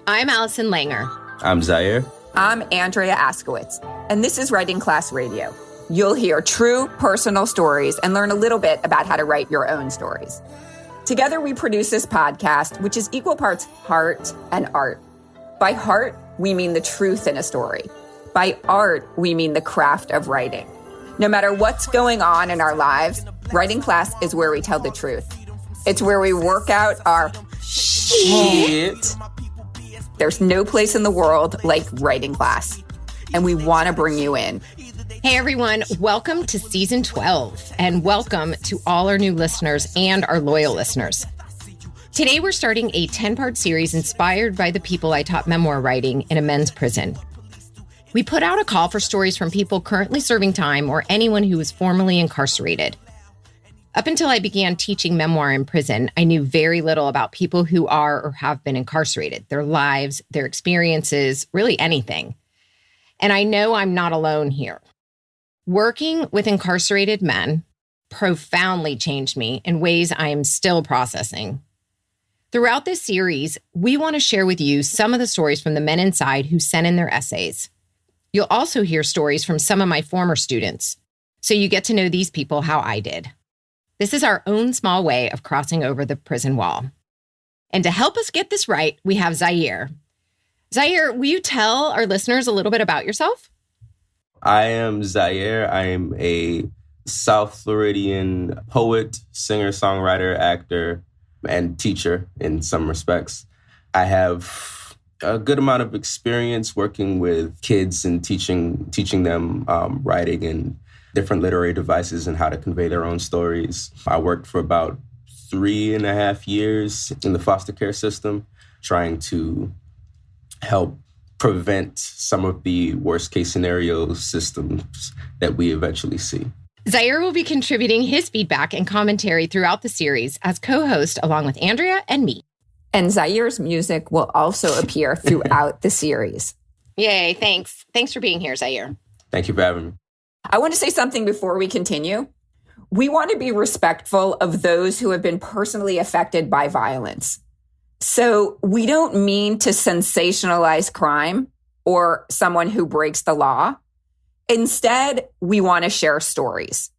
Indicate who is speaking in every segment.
Speaker 1: I'm Allison Langer.
Speaker 2: I'm Xaire.
Speaker 3: I'm Andrea Askowitz, and this is Writing Class Radio. You'll hear true personal stories and learn a little bit about how to write your own stories. Together, we produce this podcast, which is equal parts heart and art. By heart, we mean the truth in a story. By art, we mean the craft of writing. No matter what's going on in our lives, Writing Class is where we tell the truth. It's where we work out our shit. There's no place in the world like Writing Class, and we want to bring you in.
Speaker 1: Hey everyone, welcome to season 12, and welcome to all our new listeners and our loyal listeners. Today we're starting a 10-part series inspired by the people I taught memoir writing in a men's prison. We put out a call for stories from people currently serving time or anyone who was formerly incarcerated. Up until I began teaching memoir in prison, I knew very little about people who are or have been incarcerated, their lives, their experiences, really anything. And I know I'm not alone here. Working with incarcerated men profoundly changed me in ways I am still processing. Throughout this series, we want to share with you some of the stories from the men inside who sent in their essays. You'll also hear stories from some of my former students, so you get to know these people how I did. This is our own small way of crossing over the prison wall. And to help us get this right, we have Xaire. Xaire, will you tell our listeners a little bit about yourself?
Speaker 2: I am Xaire. I am a South Floridian poet, singer-songwriter, actor, and teacher in some respects. I have a good amount of experience working with kids and teaching them writing and different literary devices and how to convey their own stories. I worked for about 3.5 years in the foster care system, trying to help prevent some of the worst case scenario systems that we eventually see.
Speaker 1: Xaire will be contributing his feedback and commentary throughout the series as co-host along with Andrea and me.
Speaker 3: And Xaire's music will also appear throughout the series.
Speaker 1: Yay, thanks. Thanks for being here, Xaire.
Speaker 2: Thank you for having me.
Speaker 3: I want to say something before we continue. We want to be respectful of those who have been personally affected by violence. So we don't mean to sensationalize crime or someone who breaks the law. Instead, we want to share stories.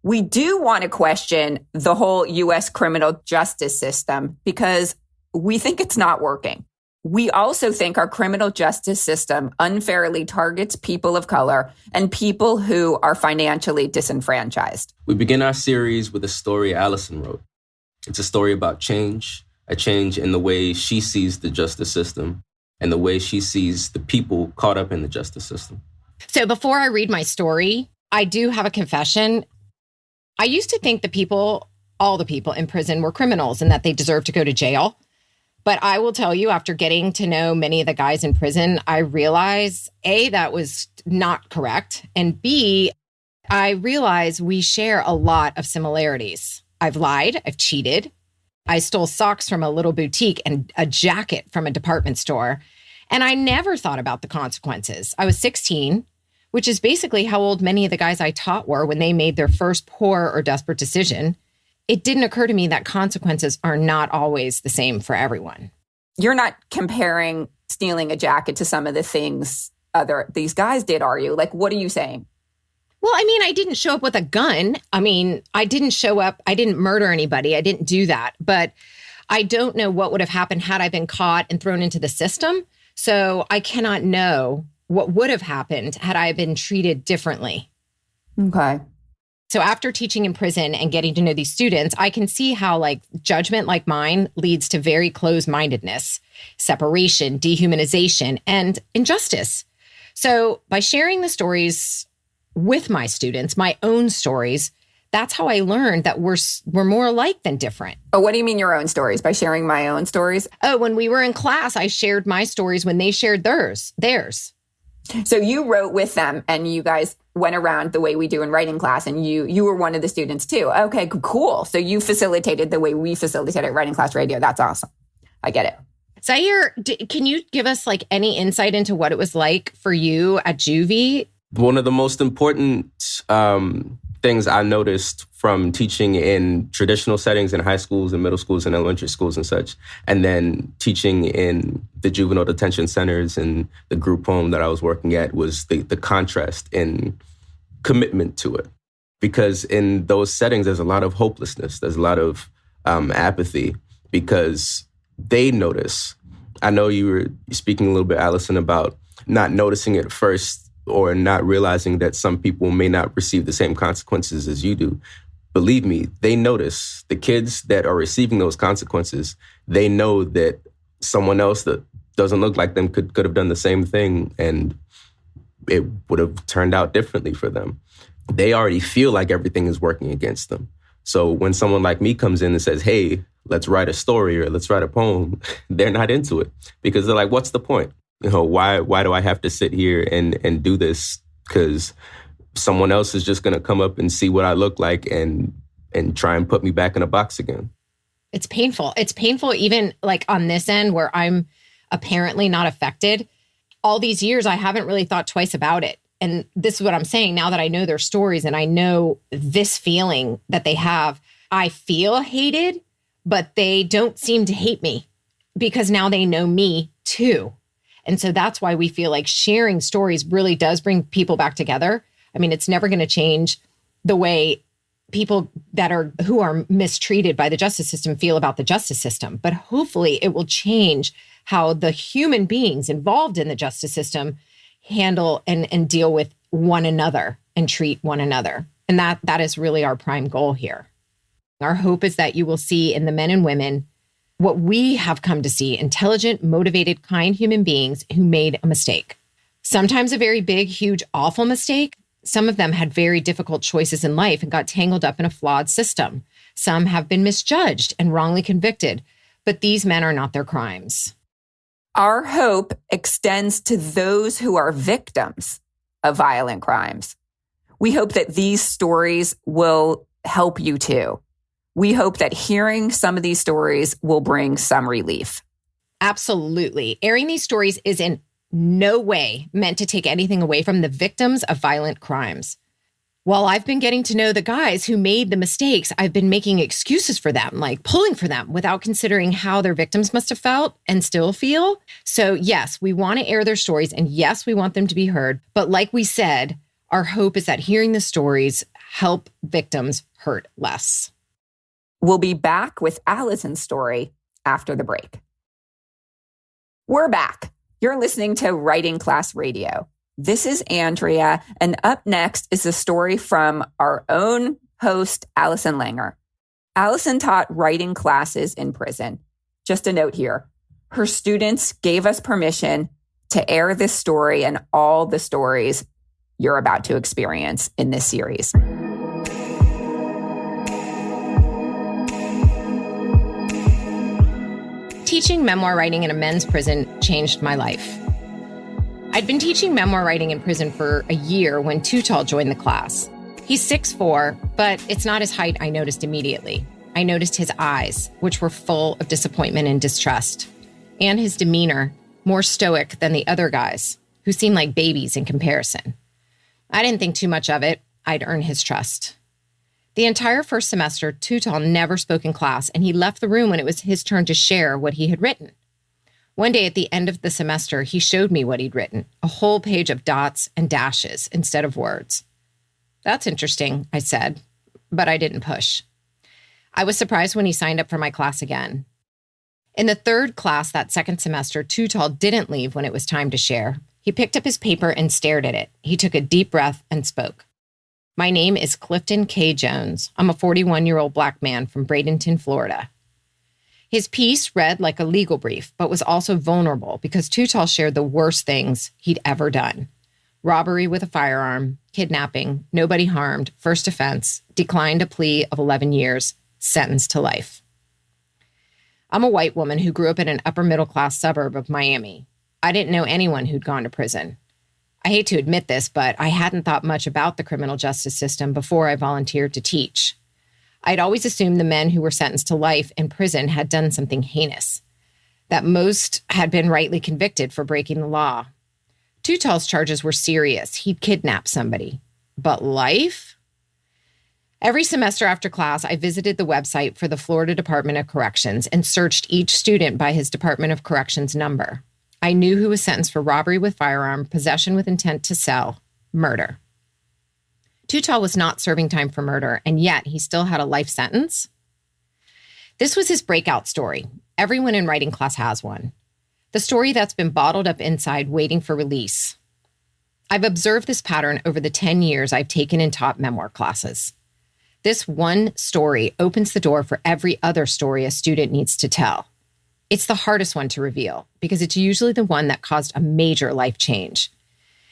Speaker 3: We do want to question the whole U.S. criminal justice system because we think it's not working. We also think our criminal justice system unfairly targets people of color and people who are financially disenfranchised.
Speaker 2: We begin our series with a story Allison wrote. It's a story about change, a change in the way she sees the justice system and the way she sees the people caught up in the justice system.
Speaker 1: So before I read my story, I do have a confession. I used to think all the people in prison were criminals and that they deserved to go to jail. But I will tell you, after getting to know many of the guys in prison, I realized, A, that was not correct. And B, I realized we share a lot of similarities. I've lied. I've cheated. I stole socks from a little boutique and a jacket from a department store. And I never thought about the consequences. I was 16, which is basically how old many of the guys I taught were when they made their first poor or desperate decision. It didn't occur to me that consequences are not always the same for everyone.
Speaker 3: You're not comparing stealing a jacket to some of the things these guys did, are you? Like, what are you saying?
Speaker 1: Well, I mean, I didn't show up with a gun. I mean, I didn't show up. I didn't murder anybody. I didn't do that. But I don't know what would have happened had I been caught and thrown into the system. So I cannot know what would have happened had I been treated differently.
Speaker 3: Okay.
Speaker 1: So after teaching in prison and getting to know these students, I can see how judgment like mine leads to very closed-mindedness, separation, dehumanization, and injustice. So by sharing the stories with my students, my own stories, that's how I learned that we're more alike than different.
Speaker 3: Oh, what do you mean your own stories? By sharing my own stories?
Speaker 1: Oh, when we were in class, I shared my stories when they shared theirs.
Speaker 3: So you wrote with them and you guys went around the way we do in writing class, and you were one of the students too. Okay, cool. So you facilitated the way we facilitated writing class radio. That's awesome. I get it.
Speaker 1: Xaire, can you give us any insight into what it was like for you at juvie?
Speaker 2: One of the most important things I noticed from teaching in traditional settings in high schools and middle schools and elementary schools and such, and then teaching in the juvenile detention centers and the group home that I was working at was the contrast in commitment to it. Because in those settings, there's a lot of hopelessness. There's a lot of apathy because they notice. I know you were speaking a little bit, Allison, about not noticing it first or not realizing that some people may not receive the same consequences as you do. Believe me, they notice. The kids that are receiving those consequences, they know that someone else that doesn't look like them could have done the same thing and it would have turned out differently for them. They already feel like everything is working against them. So when someone like me comes in and says, hey, let's write a story or let's write a poem, they're not into it because they're like, what's the point? Why do I have to sit here and do this? Because someone else is just going to come up and see what I look like and try and put me back in a box again.
Speaker 1: It's painful. It's painful even like on this end where I'm apparently not affected. All these years, I haven't really thought twice about it. And this is what I'm saying now that I know their stories and I know this feeling that they have. I feel hated, but they don't seem to hate me because now they know me too. And so that's why we feel like sharing stories really does bring people back together. I mean, it's never going to change the way people who are mistreated by the justice system feel about the justice system. But hopefully it will change how the human beings involved in the justice system handle and deal with one another and treat one another. And that is really our prime goal here. Our hope is that you will see in the men and women what we have come to see, intelligent, motivated, kind human beings who made a mistake. Sometimes a very big, huge, awful mistake. Some of them had very difficult choices in life and got tangled up in a flawed system. Some have been misjudged and wrongly convicted, but these men are not their crimes.
Speaker 3: Our hope extends to those who are victims of violent crimes. We hope that these stories will help you too. We hope that hearing some of these stories will bring some relief.
Speaker 1: Absolutely. Airing these stories is in no way meant to take anything away from the victims of violent crimes. While I've been getting to know the guys who made the mistakes, I've been making excuses for them, like pulling for them without considering how their victims must have felt and still feel. So yes, we want to air their stories and yes, we want them to be heard. But like we said, our hope is that hearing the stories help victims hurt less.
Speaker 3: We'll be back with Allison's story after the break. We're back. You're listening to Writing Class Radio. This is Andrea, and up next is a story from our own host, Allison Langer. Allison taught writing classes in prison. Just a note here, her students gave us permission to air this story and all the stories you're about to experience in this series.
Speaker 1: Teaching memoir writing in a men's prison changed my life. I'd been teaching memoir writing in prison for a year when Tutal joined the class. He's 6'4", but it's not his height I noticed immediately. I noticed his eyes, which were full of disappointment and distrust, and his demeanor, more stoic than the other guys, who seemed like babies in comparison. I didn't think too much of it. I'd earn his trust. The entire first semester, Tutal never spoke in class, and he left the room when it was his turn to share what he had written. One day at the end of the semester, he showed me what he'd written, a whole page of dots and dashes instead of words. That's interesting, I said, but I didn't push. I was surprised when he signed up for my class again. In the third class that second semester, Tutal didn't leave when it was time to share. He picked up his paper and stared at it. He took a deep breath and spoke. My name is Clifton K. Jones. I'm a 41-year-old Black man from Bradenton, Florida. His piece read like a legal brief, but was also vulnerable because Tutal shared the worst things he'd ever done. Robbery with a firearm, kidnapping, nobody harmed, first offense, declined a plea of 11 years, sentenced to life. I'm a white woman who grew up in an upper-middle-class suburb of Miami. I didn't know anyone who'd gone to prison. I hate to admit this, but I hadn't thought much about the criminal justice system before I volunteered to teach. I'd always assumed the men who were sentenced to life in prison had done something heinous, that most had been rightly convicted for breaking the law. Tutal's charges were serious. He'd kidnapped somebody. But life? Every semester after class, I visited the website for the Florida Department of Corrections and searched each student by his Department of Corrections number. I knew who was sentenced for robbery with firearm, possession with intent to sell, murder. Too Tall was not serving time for murder, and yet he still had a life sentence. This was his breakout story. Everyone in writing class has one. The story that's been bottled up inside, waiting for release. I've observed this pattern over the 10 years I've taken and taught memoir classes. This one story opens the door for every other story a student needs to tell. It's the hardest one to reveal because it's usually the one that caused a major life change.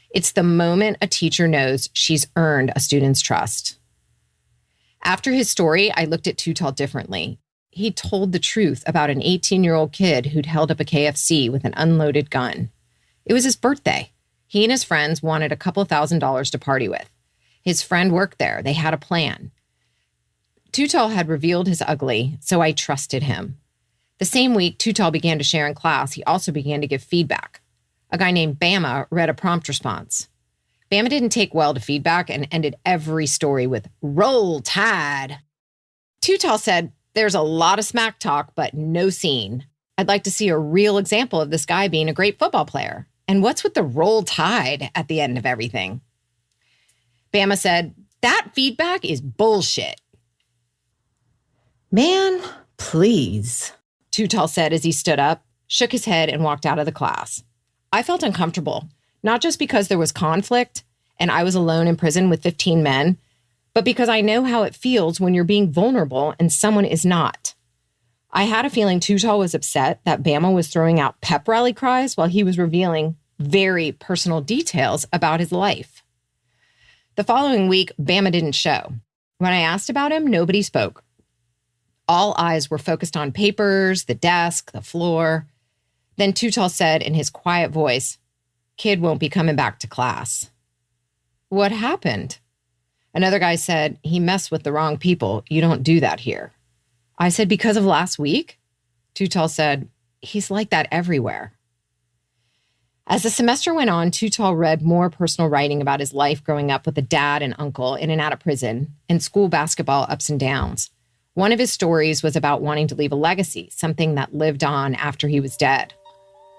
Speaker 1: It's the moment a teacher knows she's earned a student's trust. After his story, I looked at Too Tall differently. He told the truth about an 18-year-old kid who'd held up a KFC with an unloaded gun. It was his birthday. He and his friends wanted a couple $1,000s to party with. His friend worked there. They had a plan. Too Tall had revealed his ugly, so I trusted him. The same week Too Tall began to share in class, he also began to give feedback. A guy named Bama read a prompt response. Bama didn't take well to feedback and ended every story with, "Roll Tide." Too Tall said, "There's a lot of smack talk, but no scene. I'd like to see a real example of this guy being a great football player. And what's with the roll tide at the end of everything?" Bama said, "That feedback is bullshit." "Man, please," Too Tall said as he stood up, shook his head, and walked out of the class. I felt uncomfortable, not just because there was conflict and I was alone in prison with 15 men, but because I know how it feels when you're being vulnerable and someone is not. I had a feeling Too Tall was upset that Bama was throwing out pep rally cries while he was revealing very personal details about his life. The following week, Bama didn't show. When I asked about him, nobody spoke. All eyes were focused on papers, the desk, the floor. Then Too Tall said in his quiet voice, "Kid won't be coming back to class." "What happened?" Another guy said, "He messed with the wrong people. You don't do that here." I said, "Because of last week?" Too Tall said, "He's like that everywhere." As the semester went on, Too Tall read more personal writing about his life growing up with a dad and uncle in and out of prison and school basketball ups and downs. One of his stories was about wanting to leave a legacy, something that lived on after he was dead.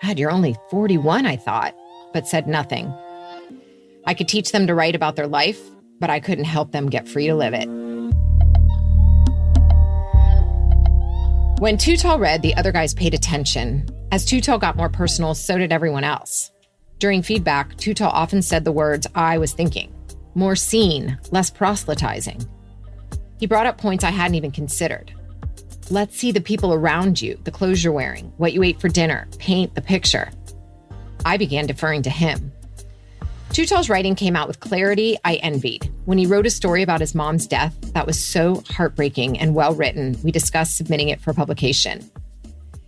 Speaker 1: "God, you're only 41, I thought, but said nothing. I could teach them to write about their life, but I couldn't help them get free to live it. When Too Tall read, the other guys paid attention. As Too Tall got more personal, so did everyone else. During feedback, Too Tall often said the words, "I was thinking." More seen, less proselytizing. He brought up points I hadn't even considered. Let's see the people around you, the clothes you're wearing, what you ate for dinner, paint the picture. I began deferring to him. Too Tall's writing came out with clarity I envied. When he wrote a story about his mom's death that was so heartbreaking and well-written, we discussed submitting it for publication.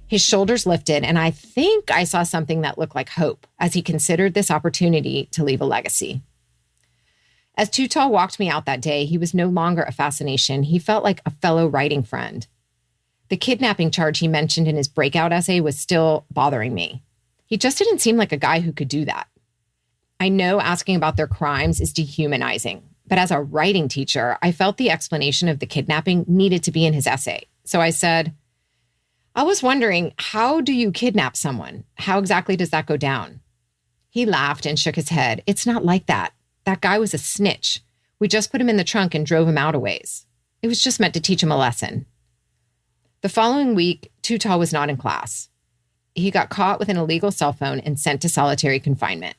Speaker 1: His shoulders lifted, and I think I saw something that looked like hope as he considered this opportunity to leave a legacy. As Too Tall walked me out that day, he was no longer a fascination. He felt like a fellow writing friend. The kidnapping charge he mentioned in his breakout essay was still bothering me. He just didn't seem like a guy who could do that. I know asking about their crimes is dehumanizing, but as a writing teacher, I felt the explanation of the kidnapping needed to be in his essay. So I said, "I was wondering, how do you kidnap someone? How exactly does that go down?" He laughed and shook his head. "It's not like that. That guy was a snitch. We just put him in the trunk and drove him out a ways. It was just meant to teach him a lesson." The following week, Too Tall was not in class. He got caught with an illegal cell phone and sent to solitary confinement.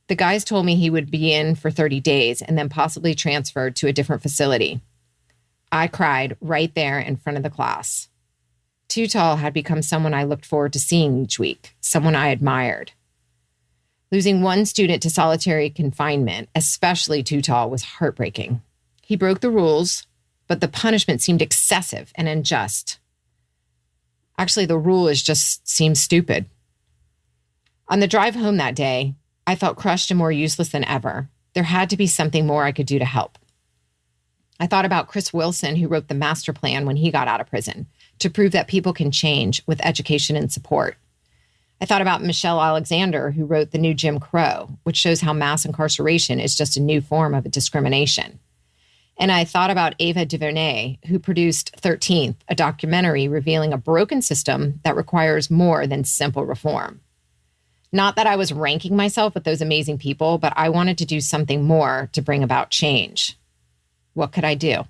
Speaker 1: The guys told me he would be in for 30 days and then possibly transferred to a different facility. I cried right there in front of the class. Too Tall had become someone I looked forward to seeing each week, someone I admired. Losing one student to solitary confinement, especially Too Tall, was heartbreaking. He broke the rules, but the punishment seemed excessive and unjust. Actually, the rule seemed stupid. On the drive home that day, I felt crushed and more useless than ever. There had to be something more I could do to help. I thought about Chris Wilson, who wrote the master plan when he got out of prison to prove that people can change with education and support. I thought about Michelle Alexander, who wrote The New Jim Crow, which shows how mass incarceration is just a new form of discrimination. And I thought about Ava DuVernay, who produced 13th, a documentary revealing a broken system that requires more than simple reform. Not that I was ranking myself with those amazing people, but I wanted to do something more to bring about change. What could I do?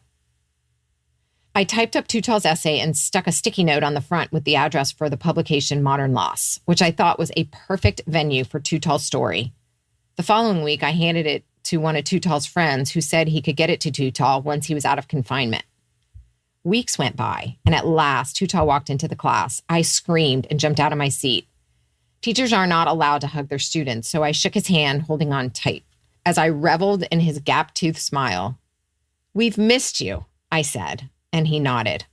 Speaker 1: I typed up Tootall's essay and stuck a sticky note on the front with the address for the publication Modern Loss, which I thought was a perfect venue for Tootall's story. The following week, I handed it to one of Tootall's friends who said he could get it to Tootall once he was out of confinement. Weeks went by, and at last, Tootall walked into the class. I screamed and jumped out of my seat. Teachers are not allowed to hug their students, so I shook his hand, holding on tight, as I reveled in his gap-toothed smile. "We've missed you," I said, and he nodded.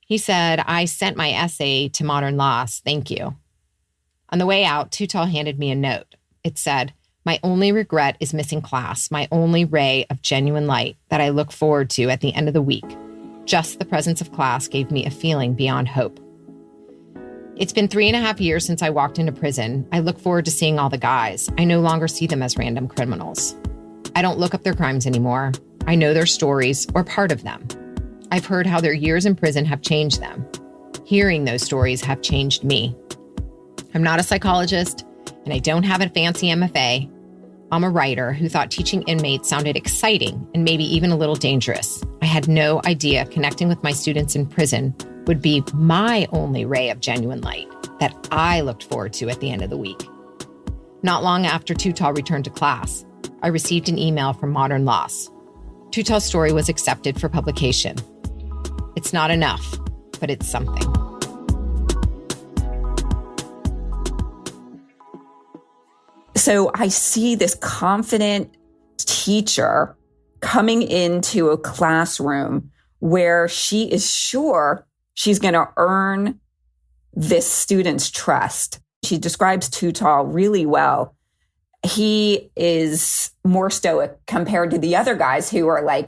Speaker 1: He said, "I sent my essay to Modern Loss, thank you." On the way out, Tootall handed me a note. It said, "My only regret is missing class, my only ray of genuine light that I look forward to at the end of the week. Just the presence of class gave me a feeling beyond hope." It's been 3.5 years since I walked into prison. I look forward to seeing all the guys. I no longer see them as random criminals. I don't look up their crimes anymore. I know their stories, or part of them. I've heard how their years in prison have changed them. Hearing those stories have changed me. I'm not a psychologist, and I don't have a fancy MFA. I'm a writer who thought teaching inmates sounded exciting and maybe even a little dangerous. I had no idea connecting with my students in prison would be my only ray of genuine light that I looked forward to at the end of the week. Not long after Tootall returned to class, I received an email from Modern Loss. Tootall's story was accepted for publication. It's not enough, but it's something.
Speaker 3: So I see this confident teacher coming into a classroom where she is sure she's going to earn this student's trust. She describes Tootall really well. He is more stoic compared to the other guys who are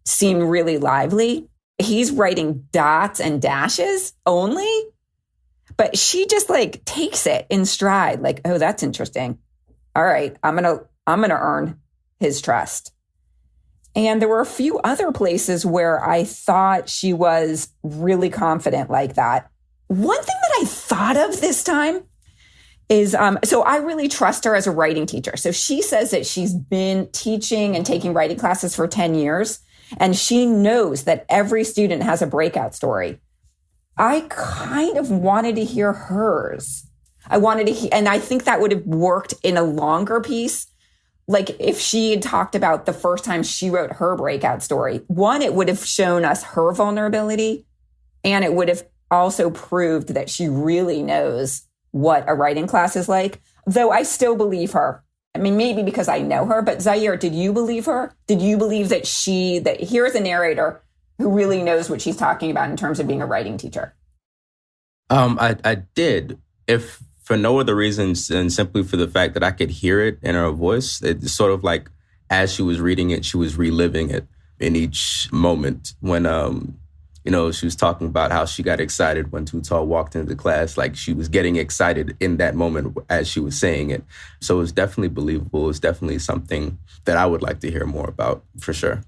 Speaker 3: seem really lively. He's writing dots and dashes only, but she just takes it in stride. Oh, that's interesting. All right, I'm going to earn his trust. And there were a few other places where I thought she was really confident like that. One thing that I thought of this time is, so I really trust her as a writing teacher. So she says that she's been teaching and taking writing classes for 10 years, and she knows that every student has a breakout story. I kind of wanted to hear hers. I wanted to and I think that would have worked in a longer piece. If she had talked about the first time she wrote her breakout story, one, it would have shown us her vulnerability, and it would have also proved that she really knows what a writing class is like, though I still believe her. I mean, maybe because I know her, but Xaire, did you believe her? Did you believe that here's a narrator who really knows what she's talking about in terms of being a writing teacher?
Speaker 2: I did. If for no other reasons than simply for the fact that I could hear it in her voice. It's sort of like as she was reading it, she was reliving it in each moment. When, she was talking about how she got excited when Tootall walked into the class, she was getting excited in that moment as she was saying it. So it's definitely believable. It's definitely something that I would like to hear more about, for sure.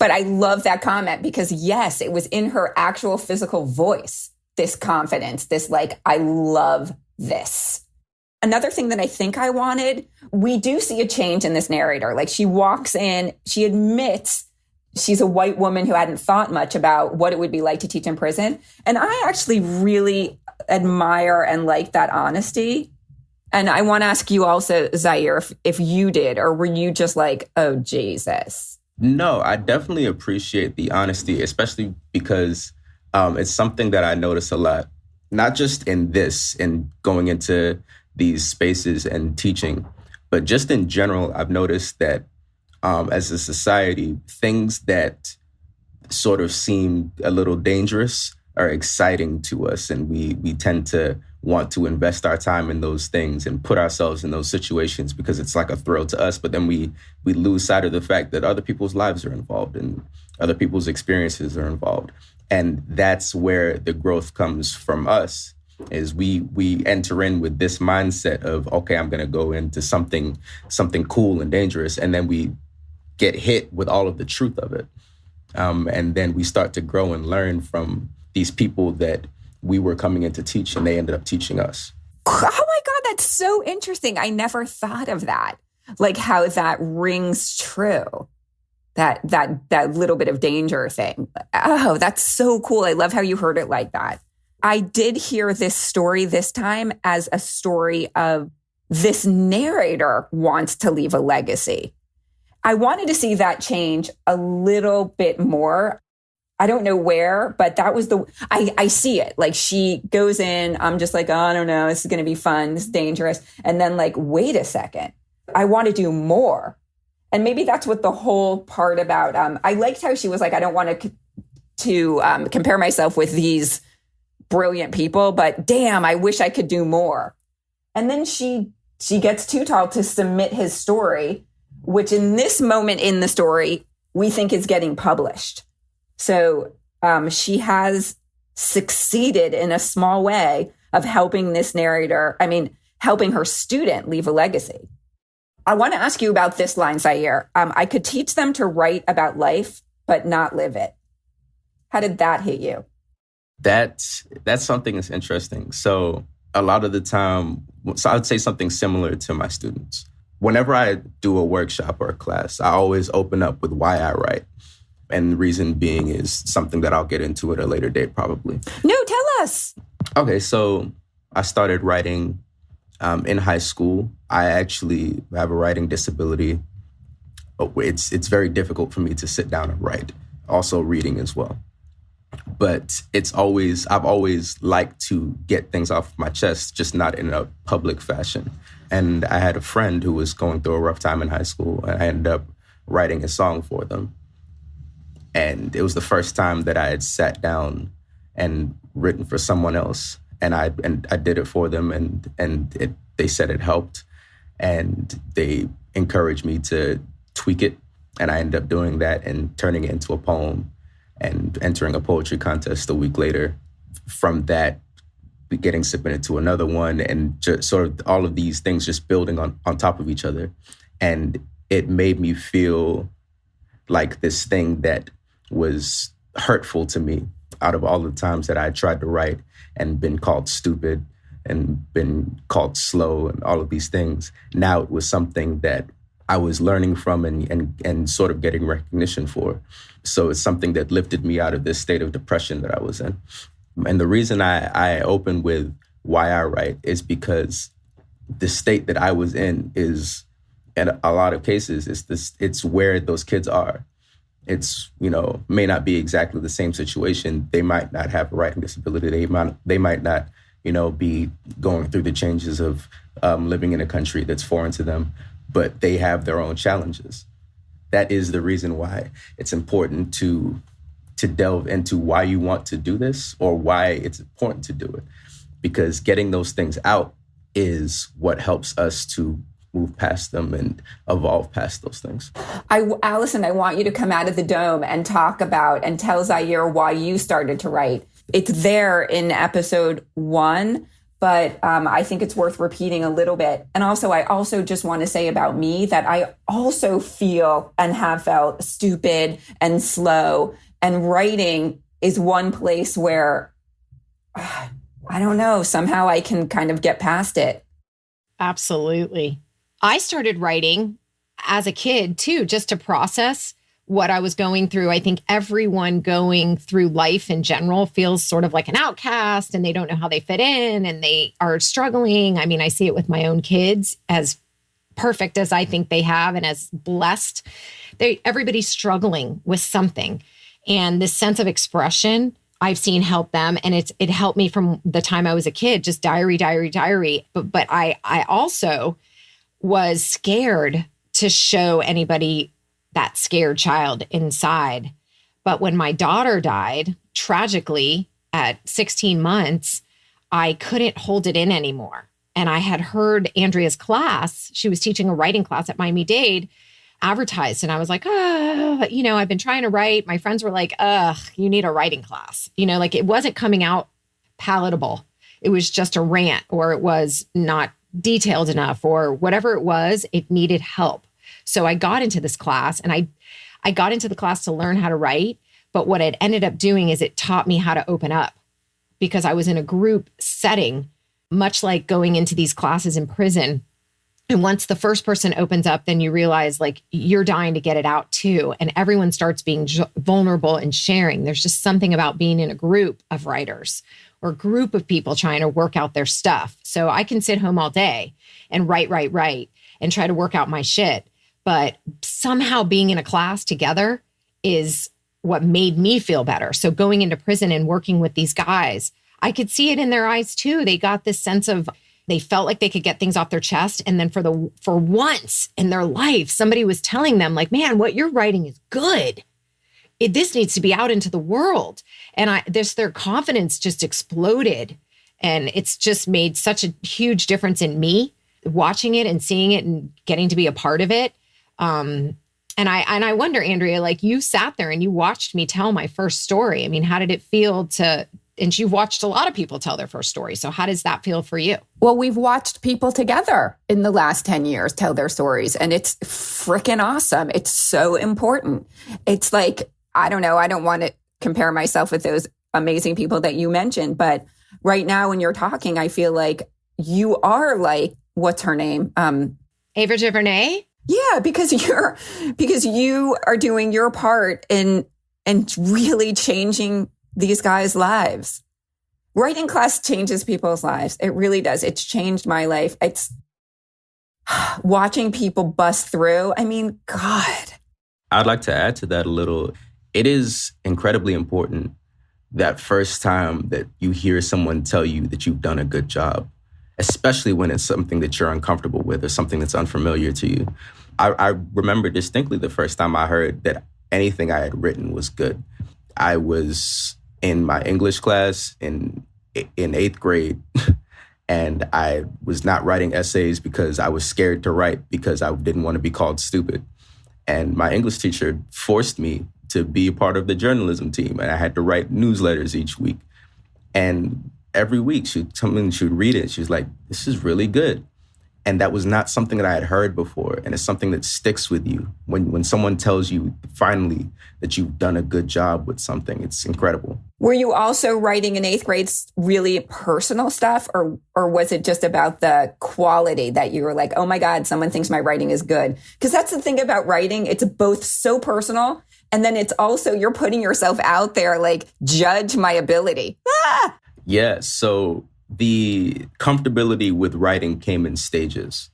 Speaker 3: But I love that comment because, yes, it was in her actual physical voice, this confidence, this I love this. Another thing that I think I wanted, we do see a change in this narrator. She walks in, she admits she's a white woman who hadn't thought much about what it would be like to teach in prison. And I actually really admire and like that honesty. And I want to ask you also, Xaire, if you did, or were you just oh, Jesus?
Speaker 2: No, I definitely appreciate the honesty, especially because it's something that I notice a lot. Not just in this and going into these spaces and teaching, but just in general, I've noticed that as a society, things that sort of seem a little dangerous are exciting to us. And we tend to want to invest our time in those things and put ourselves in those situations because it's like a thrill to us. But then we lose sight of the fact that other people's lives are involved and other people's experiences are involved. And that's where the growth comes from us, is we enter in with this mindset of, okay, I'm going to go into something cool and dangerous. And then we get hit with all of the truth of it. And then we start to grow and learn from these people that we were coming in to teach, and they ended up teaching us.
Speaker 3: Oh my God, that's so interesting. I never thought of that. Like how that rings true. That little bit of danger thing. Oh, that's so cool. I love how you heard it like that. I did hear this story this time as a story of this narrator wants to leave a legacy. I wanted to see that change a little bit more. I don't know where, but that was I see it. Like she goes in, I'm just like, oh, I don't know, this is going to be fun, this is dangerous. And then like, wait a second, I want to do more. And maybe that's what the whole part about, I liked how she was like, I don't want to compare myself with these brilliant people, but damn, I wish I could do more. And then she gets too tall to submit his story, which in this moment in the story, we think is getting published. So she has succeeded in a small way of helping this narrator, helping her student leave a legacy. I want to ask you about this line, Xaire. I could teach them to write about life, but not live it. How did that hit you?
Speaker 2: That's something that's interesting. So a lot of the time, so I would say something similar to my students. Whenever I do a workshop or a class, I always open up with why I write. And the reason being is something that I'll get into at a later date, probably.
Speaker 3: No, tell us.
Speaker 2: Okay, so I started writing in high school. I actually have a writing disability. It's very difficult for me to sit down and write. Also reading as well. But I've always liked to get things off my chest, just not in a public fashion. And I had a friend who was going through a rough time in high school, and I ended up writing a song for them. And it was the first time that I had sat down and written for someone else. And I did it for them, and they said it helped. And they encouraged me to tweak it. And I ended up doing that and turning it into a poem and entering a poetry contest a week later. From that, getting submitted to another one, and just sort of all of these things just building on top of each other. And it made me feel like this thing that was hurtful to me out of all the times that I tried to write and been called stupid and been called slow and all of these things. Now it was something that I was learning from and sort of getting recognition for. So it's something that lifted me out of this state of depression that I was in. And the reason I open with why I write is because the state that I was in is, in a lot of cases, it's where those kids are. It's, may not be exactly the same situation. They might not have a writing disability. They might not, be going through the changes of living in a country that's foreign to them, but they have their own challenges. That is the reason why it's important to delve into why you want to do this or why it's important to do it. Because getting those things out is what helps us to move past them and evolve past those things.
Speaker 3: Allison, I want you to come out of the dome and talk about and tell Xaire why you started to write. It's there in episode 1, but I think it's worth repeating a little bit. And also, I also just want to say about me that I also feel and have felt stupid and slow. And writing is one place where, I don't know, somehow I can kind of get past it.
Speaker 1: Absolutely. I started writing as a kid too, just to process what I was going through. I think everyone going through life in general feels sort of like an outcast and they don't know how they fit in and they are struggling. I mean, I see it with my own kids, as perfect as I think they have and as blessed. Everybody's struggling with something. And this sense of expression I've seen help them. And it helped me from the time I was a kid, just diary. But I also was scared to show anybody that scared child inside. But when my daughter died, tragically, at 16 months, I couldn't hold it in anymore. And I had heard Andrea's class, she was teaching a writing class at Miami-Dade, advertised. And I was like, I've been trying to write. My friends were like, you need a writing class. Like it wasn't coming out palatable. It was just a rant, or it was not detailed enough, or whatever it was, it needed help. So I got into this class, and I got into the class to learn how to write. But what it ended up doing is it taught me how to open up, because I was in a group setting, much like going into these classes in prison. And once the first person opens up, then you realize like you're dying to get it out too. And everyone starts being vulnerable and sharing. There's just something about being in a group of writers or a group of people trying to work out their stuff. So I can sit home all day and write, and try to work out my shit. But somehow being in a class together is what made me feel better. So going into prison and working with these guys, I could see it in their eyes too. They got this sense of, they felt like they could get things off their chest. And then for once in their life, somebody was telling them like, man, what you're writing is good. This needs to be out into the world. And their confidence just exploded. And it's just made such a huge difference in me watching it and seeing it and getting to be a part of it. And I wonder, Andrea, like you sat there and you watched me tell my first story. I mean, how did it feel and you've watched a lot of people tell their first story. So how does that feel for you?
Speaker 3: Well, we've watched people together in the last 10 years tell their stories, and it's freaking awesome. It's so important. It's like, I don't know, I don't want to compare myself with those amazing people that you mentioned, but right now when you're talking, I feel like you are like, what's her name?
Speaker 1: Ava DuVernay?
Speaker 3: Yeah, because you are doing your part in really changing these guys' lives. Writing class changes people's lives. It really does. It's changed my life. It's watching people bust through. I mean, God.
Speaker 2: I'd like to add to that a little. It is incredibly important that first time that you hear someone tell you that you've done a good job, especially when it's something that you're uncomfortable with or something that's unfamiliar to you. I remember distinctly the first time I heard that anything I had written was good. I was in my English class in 8th grade, and I was not writing essays because I was scared to write because I didn't want to be called stupid. And my English teacher forced me to be a part of the journalism team, and I had to write newsletters each week. And every week she'd read it. She was like, this is really good. And that was not something that I had heard before. And it's something that sticks with you. When someone tells you finally that you've done a good job with something, it's incredible.
Speaker 3: Were you also writing in 8th grade really personal stuff? Or was it just about the quality that you were like, oh my God, someone thinks my writing is good? Because that's the thing about writing. It's both so personal, and then it's also, you're putting yourself out there, like, judge my ability. Ah!
Speaker 2: Yeah, so the comfortability with writing came in stages.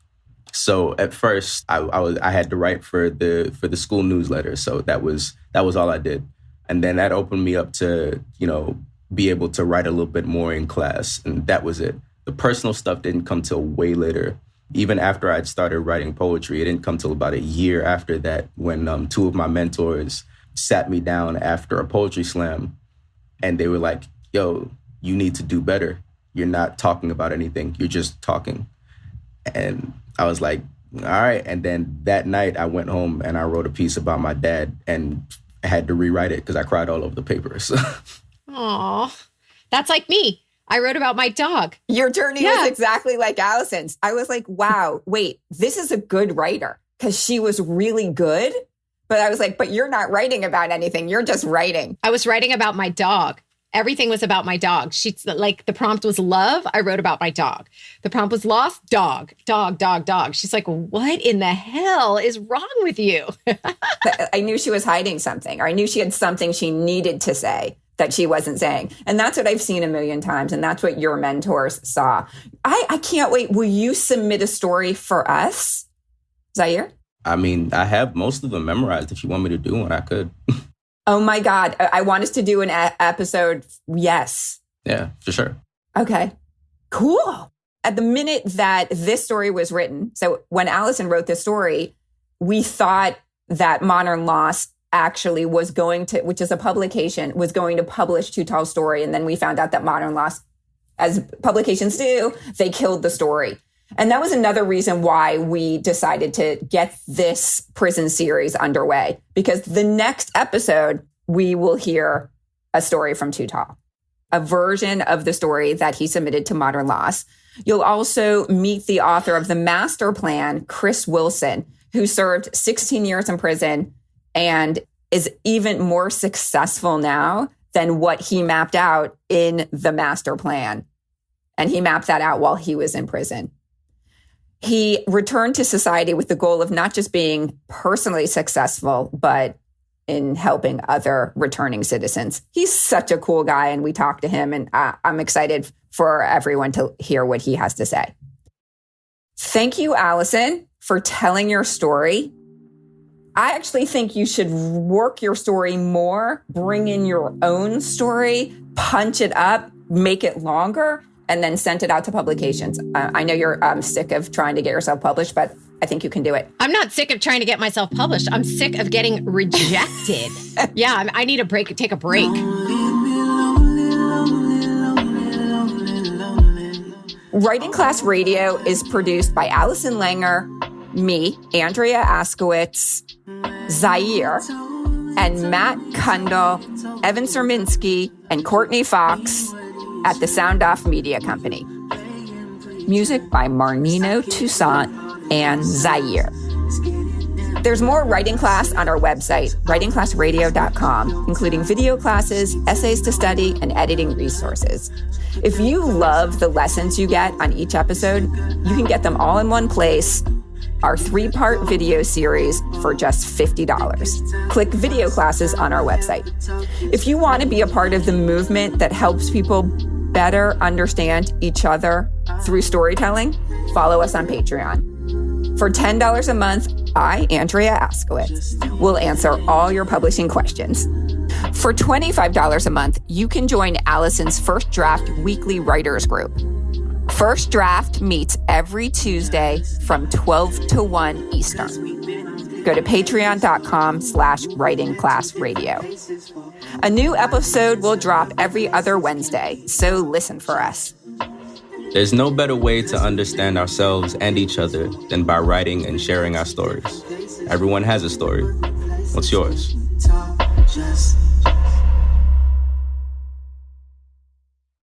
Speaker 2: So at first, I had to write for the school newsletter. So that was all I did, and then that opened me up to be able to write a little bit more in class, and that was it. The personal stuff didn't come till way later. Even after I'd started writing poetry, it didn't come till about a year after that, when two of my mentors sat me down after a poetry slam, and they were like, "Yo, you need to do better. You're not talking about anything. You're just talking." And I was like, all right. And then that night I went home and I wrote a piece about my dad and I had to rewrite it because I cried all over the papers.
Speaker 1: Aw, that's like me. I wrote about my dog.
Speaker 3: Your journey was exactly like Allison's. I was like, wow, wait, this is a good writer, because she was really good. But I was like, but you're not writing about anything. You're just writing.
Speaker 1: I was writing about my dog. Everything was about my dog. She's like, the prompt was love. I wrote about my dog. The prompt was lost. Dog. She's like, what in the hell is wrong with you?
Speaker 3: I knew she was hiding something, or I knew she had something she needed to say that she wasn't saying. And that's what I've seen a million times. And that's what your mentors saw. I can't wait. Will you submit a story for us, Xaire?
Speaker 2: I mean, I have most of them memorized. If you want me to do one, I could.
Speaker 3: Oh my God. I want us to do an episode. Yes.
Speaker 2: Yeah, for sure.
Speaker 3: Okay, cool. At the minute that this story was written, so when Allison wrote this story, we thought that Modern Loss actually was going to, which is a publication, was going to publish Too Tall's story. And then we found out that Modern Loss, as publications do, they killed the story. And that was another reason why we decided to get this prison series underway, because the next episode, we will hear a story from Too Tall, a version of the story that he submitted to Modern Loss. You'll also meet the author of the master plan, Chris Wilson, who served 16 years in prison and is even more successful now than what he mapped out in the master plan. And he mapped that out while he was in prison. He returned to society with the goal of not just being personally successful, but in helping other returning citizens. He's such a cool guy, and we talked to him, and I'm excited for everyone to hear what he has to say. Thank you, Allison, for telling your story. I actually think you should work your story more, bring in your own story, punch it up, make it longer, and then send it out to publications. I know you're sick of trying to get yourself published, but I think you can do it.
Speaker 1: I'm not sick of trying to get myself published. I'm sick of getting rejected. Yeah, I need a break. Take a break.
Speaker 3: Writing Class Radio is produced by Allison Langer, me, Andrea Askowitz, Xaire, and Matt Kundal, Evan Serminski, and Courtney Fox at the Sound Off Media Company. Music by Marnino Toussaint and Xaire. There's more writing class on our website, writingclassradio.com, including video classes, essays to study, and editing resources. If you love the lessons you get on each episode, you can get them all in one place, our 3-part video series, for just $50. Click video classes on our website. If you want to be a part of the movement that helps people better understand each other through storytelling, follow us on Patreon. For $10 a month, I, Andrea Askowitz, will answer all your publishing questions. For $25 a month, you can join Allison's First Draft weekly writers group. First Draft meets every Tuesday from 12 to 1 Eastern. Go to patreon.com/writingclassradio. A new episode will drop every other Wednesday, so listen for us.
Speaker 2: There's no better way to understand ourselves and each other than by writing and sharing our stories. Everyone has a story. What's yours?